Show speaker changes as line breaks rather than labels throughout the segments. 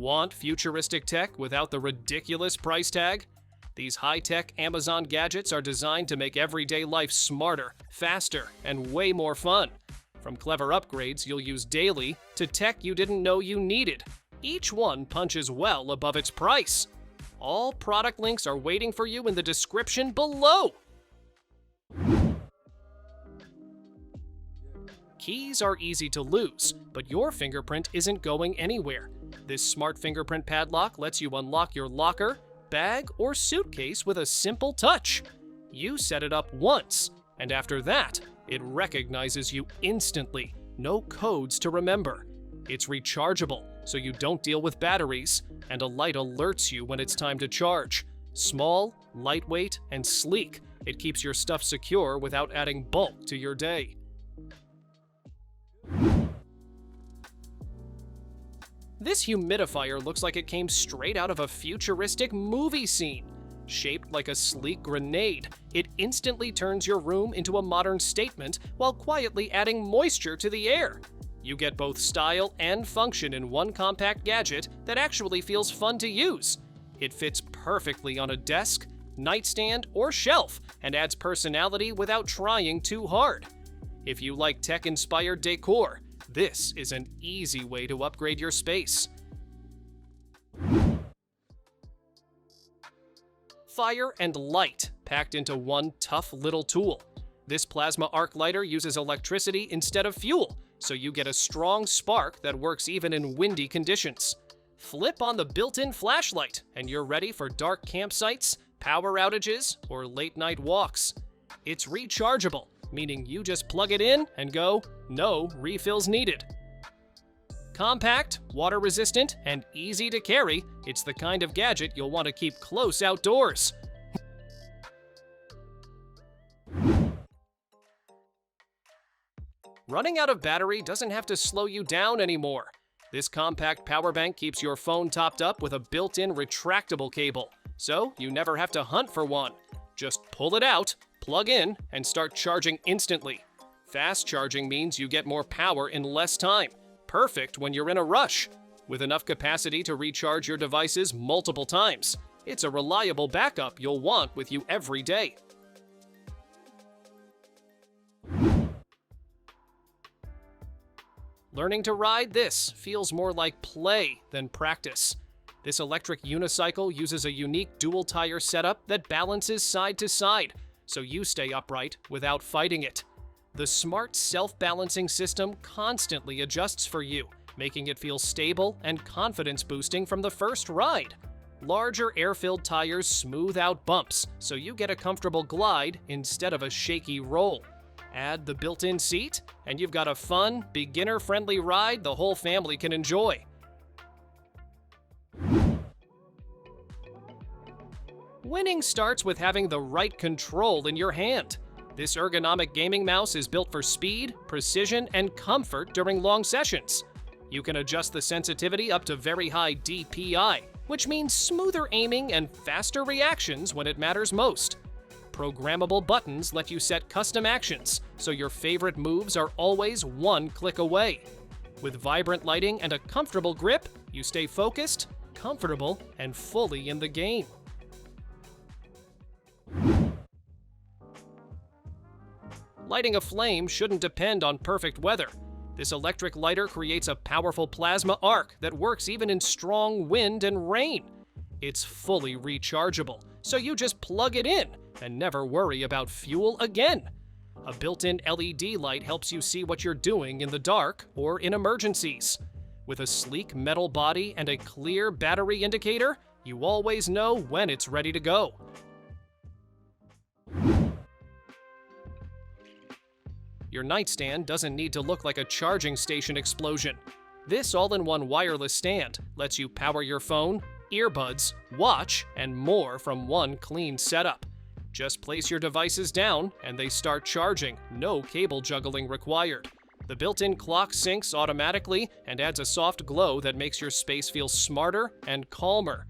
Want futuristic tech without the ridiculous price tag? These high-tech Amazon gadgets are designed to make everyday life smarter, faster, and way more fun. From clever upgrades you'll use daily to tech you didn't know you needed, each one punches well above its price. All product links are waiting for you in the description below. Keys are easy to lose, but your fingerprint isn't going anywhere. This smart fingerprint padlock lets you unlock your locker, bag, or suitcase with a simple touch. You set it up once, and after that, it recognizes you instantly. No codes to remember. It's rechargeable, so you don't deal with batteries, and a light alerts you when it's time to charge. Small, lightweight, and sleek, it keeps your stuff secure without adding bulk to your day. This humidifier looks like it came straight out of a futuristic movie scene. Shaped like a sleek grenade, it instantly turns your room into a modern statement while quietly adding moisture to the air. You get both style and function in one compact gadget that actually feels fun to use. It fits perfectly on a desk, nightstand, or shelf and adds personality without trying too hard. If you like tech-inspired decor, this is an easy way to upgrade your space. Fire and light packed into one tough little tool. This plasma arc lighter uses electricity instead of fuel, so you get a strong spark that works even in windy conditions. Flip on the built-in flashlight, and you're ready for dark campsites, power outages, or late-night walks. It's rechargeable, meaning you just plug it in and go, no refills needed. Compact, water-resistant, and easy to carry, it's the kind of gadget you'll want to keep close outdoors. Running out of battery doesn't have to slow you down anymore. This compact power bank keeps your phone topped up with a built-in retractable cable, so you never have to hunt for one. Just pull it out, plug in, and start charging instantly. Fast charging means you get more power in less time. Perfect when you're in a rush. With enough capacity to recharge your devices multiple times, it's a reliable backup you'll want with you every day. Learning to ride this feels more like play than practice. This electric unicycle uses a unique dual-tire setup that balances side to side, so you stay upright without fighting it. The smart self-balancing system constantly adjusts for you, making it feel stable and confidence-boosting from the first ride. Larger air-filled tires smooth out bumps, so you get a comfortable glide instead of a shaky roll. Add the built-in seat, and you've got a fun, beginner-friendly ride the whole family can enjoy. Winning starts with having the right control in your hand. This ergonomic gaming mouse is built for speed, precision, and comfort during long sessions. You can adjust the sensitivity up to very high DPI, which means smoother aiming and faster reactions when it matters most. Programmable buttons let you set custom actions, so your favorite moves are always one click away. With vibrant lighting and a comfortable grip, you stay focused, comfortable, and fully in the game. Lighting a flame shouldn't depend on perfect weather. This electric lighter creates a powerful plasma arc that works even in strong wind and rain. It's fully rechargeable, so you just plug it in and never worry about fuel again. A built-in LED light helps you see what you're doing in the dark or in emergencies. With a sleek metal body and a clear battery indicator, you always know when it's ready to go. Your nightstand doesn't need to look like a charging station explosion. This all-in-one wireless stand lets you power your phone, earbuds, watch, and more from one clean setup. Just place your devices down and they start charging, no cable juggling required. The built-in clock syncs automatically and adds a soft glow that makes your space feel smarter and calmer.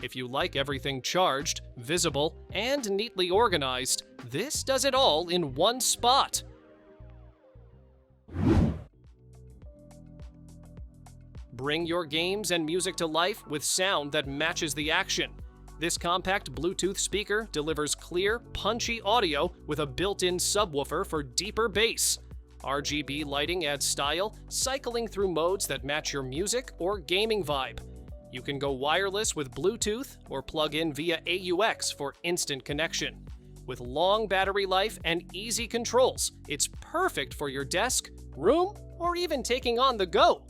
If you like everything charged, visible, and neatly organized, this does it all in one spot. Bring your games and music to life with sound that matches the action. This compact Bluetooth speaker delivers clear, punchy audio with a built-in subwoofer for deeper bass. RGB lighting adds style, cycling through modes that match your music or gaming vibe. You can go wireless with Bluetooth or plug in via AUX for instant connection. With long battery life and easy controls, it's perfect for your desk, room, or even taking on the go.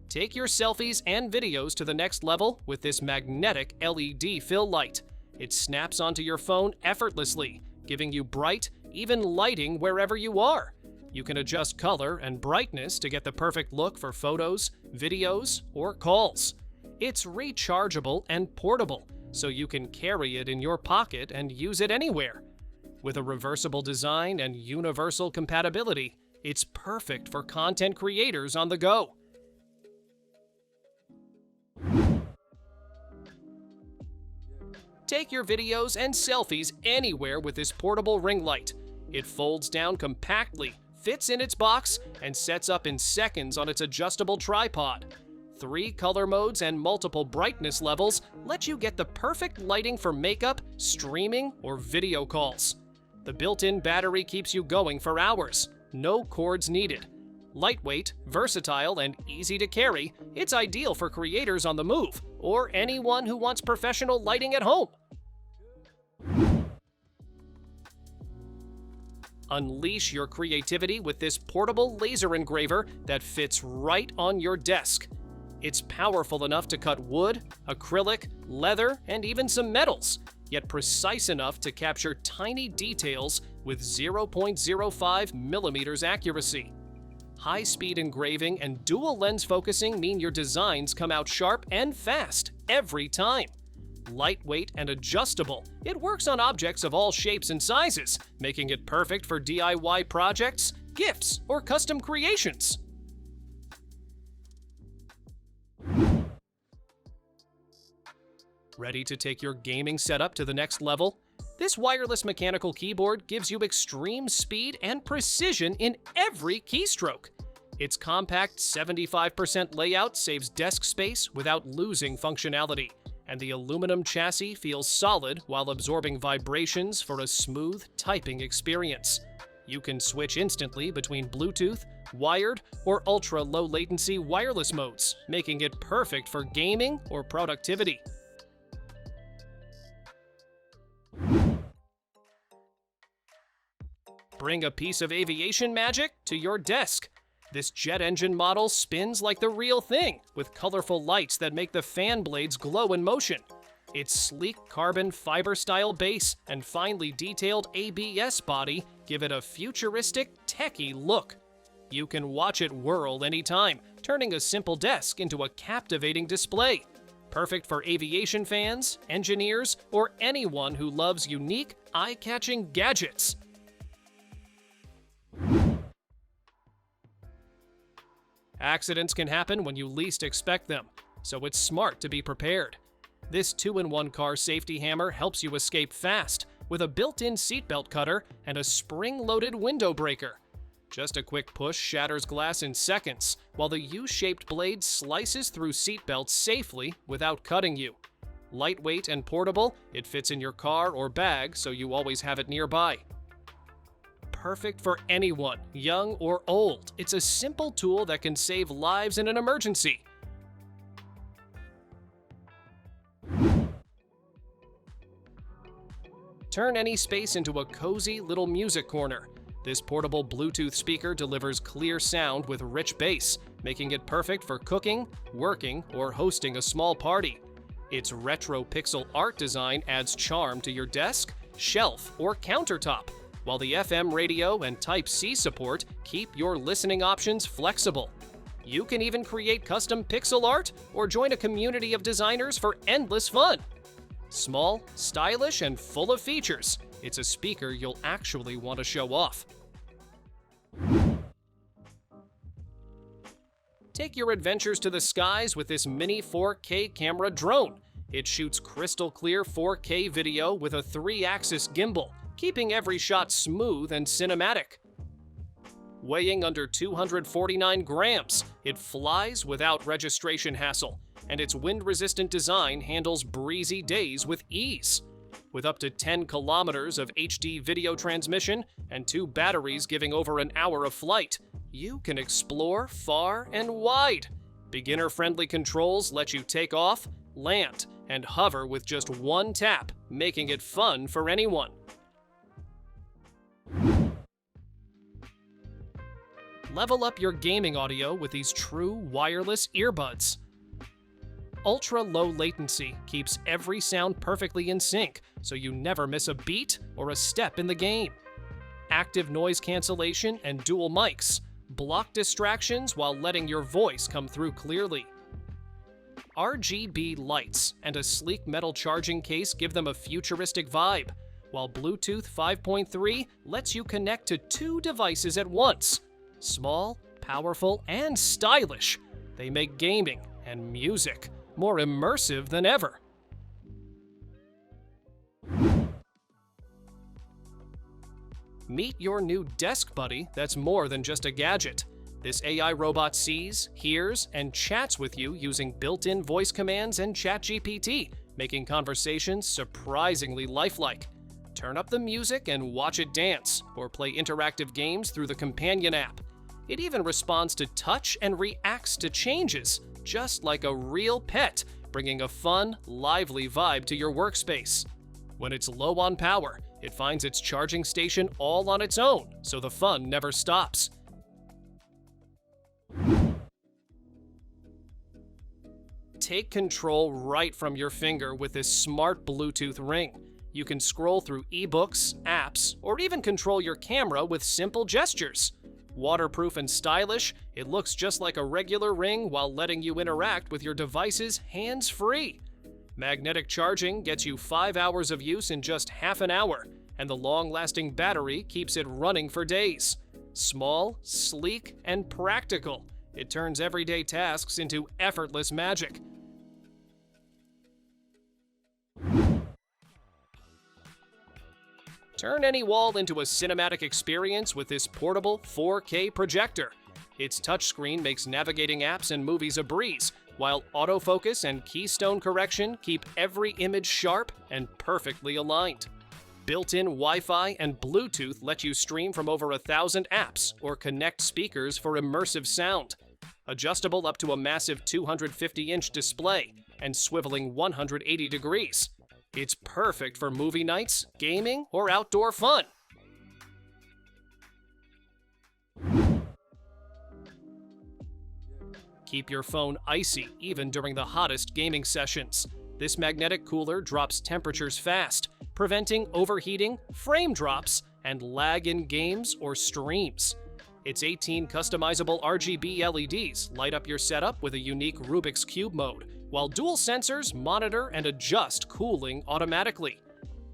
Take your selfies and videos to the next level with this magnetic LED fill light. It snaps onto your phone effortlessly, giving you bright, even lighting wherever you are. You can adjust color and brightness to get the perfect look for photos, videos, or calls. It's rechargeable and portable, so you can carry it in your pocket and use it anywhere. With a reversible design and universal compatibility, it's perfect for content creators on the go. Take your videos and selfies anywhere with this portable ring light. It folds down compactly, fits in its box, and sets up in seconds on its adjustable tripod. 3 color modes and multiple brightness levels let you get the perfect lighting for makeup, streaming, or video calls. The built-in battery keeps you going for hours. No cords needed. Lightweight, versatile, and easy to carry, it's ideal for creators on the move or anyone who wants professional lighting at home. Unleash your creativity with this portable laser engraver that fits right on your desk. It's powerful enough to cut wood, acrylic, leather, and even some metals, yet precise enough to capture tiny details with 0.05 millimeters accuracy. High-speed engraving and dual lens focusing mean your designs come out sharp and fast every time. Lightweight and adjustable, it works on objects of all shapes and sizes, making it perfect for DIY projects, gifts, or custom creations. Ready to take your gaming setup to the next level? This wireless mechanical keyboard gives you extreme speed and precision in every keystroke. Its compact 75% layout saves desk space without losing functionality, and the aluminum chassis feels solid while absorbing vibrations for a smooth typing experience. You can switch instantly between Bluetooth, wired, or ultra-low latency wireless modes, making it perfect for gaming or productivity. Bring a piece of aviation magic to your desk. This jet engine model spins like the real thing, with colorful lights that make the fan blades glow in motion. Its sleek carbon fiber-style base and finely detailed ABS body give it a futuristic, techy look. You can watch it whirl anytime, turning a simple desk into a captivating display. Perfect for aviation fans, engineers, or anyone who loves unique, eye-catching gadgets. Accidents can happen when you least expect them, so it's smart to be prepared. This 2-in-1 car safety hammer helps you escape fast with a built-in seatbelt cutter and a spring-loaded window breaker. Just a quick push shatters glass in seconds, while the U-shaped blade slices through seatbelts safely without cutting you. Lightweight and portable, it fits in your car or bag so you always have it nearby. Perfect for anyone, young or old. It's a simple tool that can save lives in an emergency. Turn any space into a cozy little music corner. This portable Bluetooth speaker delivers clear sound with rich bass, making it perfect for cooking, working, or hosting a small party. Its retro pixel art design adds charm to your desk, shelf, or countertop, while the FM radio and Type-C support keep your listening options flexible. You can even create custom pixel art or join a community of designers for endless fun. Small, stylish, and full of features, it's a speaker you'll actually want to show off. Take your adventures to the skies with this mini 4K camera drone. It shoots crystal clear 4K video with a 3-axis gimbal, keeping every shot smooth and cinematic. Weighing under 249 grams, it flies without registration hassle, and its wind-resistant design handles breezy days with ease. With up to 10 kilometers of HD video transmission and 2 batteries giving over an hour of flight, you can explore far and wide. Beginner-friendly controls let you take off, land, and hover with just one tap, making it fun for anyone. Level up your gaming audio with these true wireless earbuds. Ultra-low latency keeps every sound perfectly in sync, so you never miss a beat or a step in the game. Active noise cancellation and dual mics block distractions while letting your voice come through clearly. RGB lights and a sleek metal charging case give them a futuristic vibe, while Bluetooth 5.3 lets you connect to 2 devices at once. Small, powerful, and stylish, they make gaming and music more immersive than ever. Meet your new desk buddy that's more than just a gadget. This AI robot sees, hears, and chats with you using built-in voice commands and ChatGPT, making conversations surprisingly lifelike. Turn up the music and watch it dance, or play interactive games through the companion app. It even responds to touch and reacts to changes, just like a real pet, bringing a fun, lively vibe to your workspace. When it's low on power, it finds its charging station all on its own, so the fun never stops. Take control right from your finger with this smart Bluetooth ring. You can scroll through ebooks, apps, or even control your camera with simple gestures. Waterproof and stylish, it looks just like a regular ring while letting you interact with your devices hands-free. Magnetic charging gets you 5 hours of use in just half an hour, and the long-lasting battery keeps it running for days. Small, sleek, and practical, it turns everyday tasks into effortless magic. Turn any wall into a cinematic experience with this portable 4K projector. Its touchscreen makes navigating apps and movies a breeze, while autofocus and keystone correction keep every image sharp and perfectly aligned. Built-in Wi-Fi and Bluetooth let you stream from over 1,000 apps or connect speakers for immersive sound. Adjustable up to a massive 250-inch display and swiveling 180 degrees. It's perfect for movie nights, gaming, or outdoor fun. Keep your phone icy even during the hottest gaming sessions. This magnetic cooler drops temperatures fast, preventing overheating, frame drops, and lag in games or streams. Its 18 customizable RGB LEDs light up your setup with a unique Rubik's Cube mode, while dual sensors monitor and adjust cooling automatically.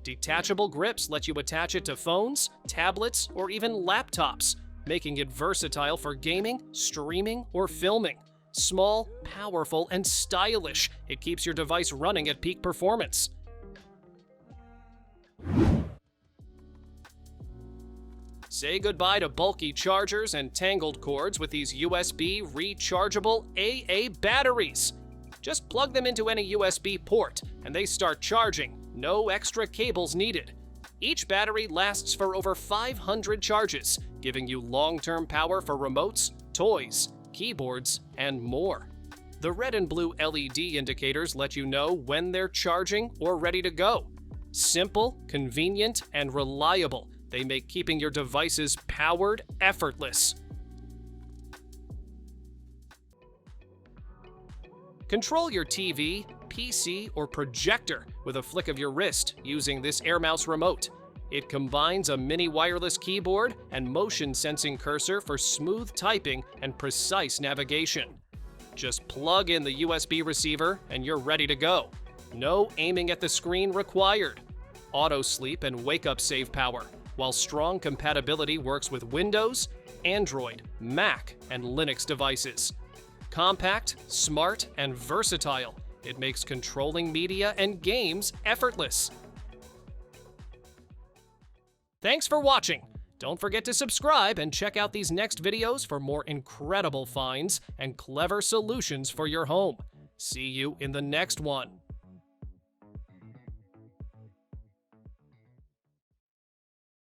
Detachable grips let you attach it to phones, tablets, or even laptops, making it versatile for gaming, streaming, or filming. Small, powerful, and stylish, it keeps your device running at peak performance. Say goodbye to bulky chargers and tangled cords with these USB rechargeable AA batteries. Just plug them into any USB port, and they start charging. No extra cables needed. Each battery lasts for over 500 charges, giving you long-term power for remotes, toys, keyboards, and more. The red and blue LED indicators let you know when they're charging or ready to go. Simple, convenient, and reliable, they make keeping your devices powered effortless. Control your TV, PC, or projector with a flick of your wrist using this Air Mouse remote. It combines a mini wireless keyboard and motion-sensing cursor for smooth typing and precise navigation. Just plug in the USB receiver and you're ready to go. No aiming at the screen required. Auto sleep and wake-up save power, while strong compatibility works with Windows, Android, Mac, and Linux devices. Compact, smart, and versatile, it makes controlling media and games effortless. Thanks for watching. Don't forget to subscribe and check out these next videos for more incredible finds and clever solutions for your home. See you in the next one.